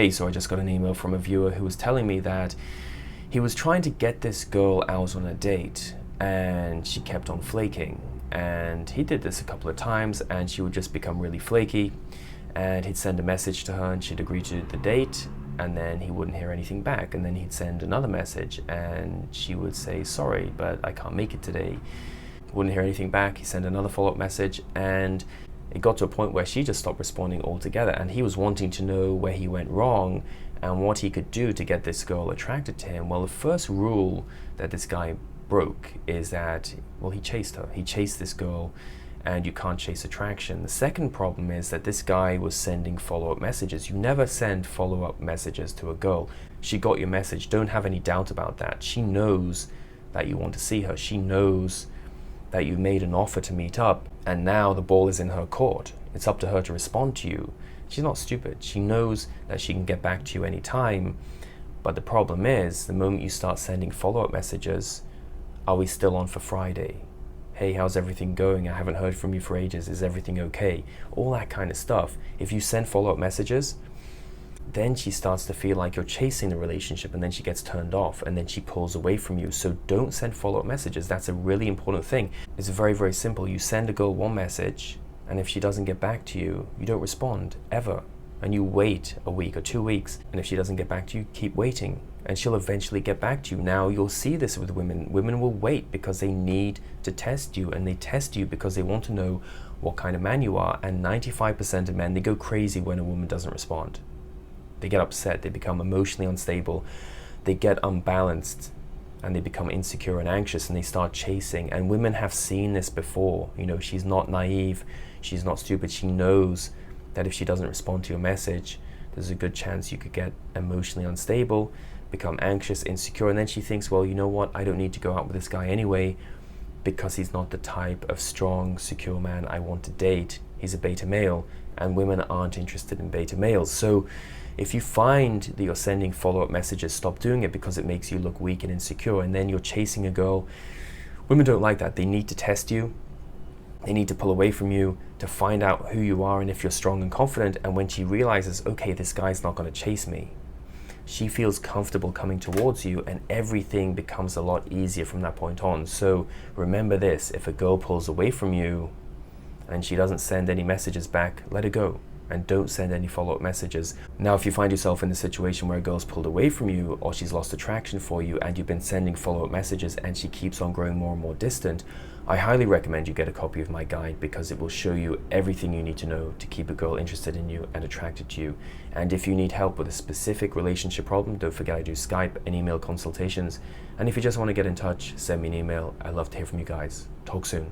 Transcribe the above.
Hey, so I just got an email from a viewer who was telling me that he was trying to get this girl out on a date and she kept on flaking. And he did this a couple of times and she would just become really flaky, and he'd send a message to her and she'd agree to the date, and then he wouldn't hear anything back, and then he'd send another message and she would say, sorry, but I can't make it today. Wouldn't hear anything back. He sent another follow-up message, and it got to a point where she just stopped responding altogether, and he was wanting to know where he went wrong and what he could do to get this girl attracted to him. Well, the first rule that this guy broke is that, well, he chased her. He chased this girl, and you can't chase attraction. The second problem is that this guy was sending follow-up messages. You never send follow-up messages to a girl. She got your message. Don't have any doubt about that. She knows that you want to see her. She knows that you made an offer to meet up, and now the ball is in her court. It's up to her to respond to you. She's not stupid. She knows that she can get back to you anytime. But the problem is, the moment you start sending follow-up messages, are we still on for Friday? Hey, how's everything going? I haven't heard from you for ages. Is everything okay? All that kind of stuff. If you send follow-up messages, then she starts to feel like you're chasing the relationship, and then she gets turned off, and then she pulls away from you. So don't send follow-up messages. That's a really important thing. It's very, very simple. You send a girl one message, and if she doesn't get back to you, you don't respond, ever. And you wait a week or 2 weeks, and if she doesn't get back to you, keep waiting, and she'll eventually get back to you. Now, you'll see this with women. Women will wait because they need to test you, and they test you because they want to know what kind of man you are. And 95% of men, they go crazy when a woman doesn't respond. They get upset, they become emotionally unstable, they get unbalanced, and they become insecure and anxious, and they start chasing. And women have seen this before. You know, she's not naive, she's not stupid. She knows that if she doesn't respond to your message, there's a good chance you could get emotionally unstable, become anxious, insecure, and then she thinks, well, you know what, I don't need to go out with this guy anyway because he's not the type of strong, secure man I want to date. He's a beta male, and women aren't interested in beta males. So if you find that you're sending follow-up messages, stop doing it, because it makes you look weak and insecure, and then you're chasing a girl. Women don't like that. They need to test you. They need to pull away from you to find out who you are and if you're strong and confident. And when she realizes, okay, this guy's not going to chase me, she feels comfortable coming towards you, and everything becomes a lot easier from that point on. So remember this: if a girl pulls away from you and she doesn't send any messages back, let her go, and don't send any follow-up messages. Now, if you find yourself in the situation where a girl's pulled away from you, or she's lost attraction for you, and you've been sending follow-up messages and she keeps on growing more and more distant, I highly recommend you get a copy of my guide, because it will show you everything you need to know to keep a girl interested in you and attracted to you. And if you need help with a specific relationship problem, don't forget I do Skype and email consultations. And if you just want to get in touch, send me an email. I'd love to hear from you guys. Talk soon.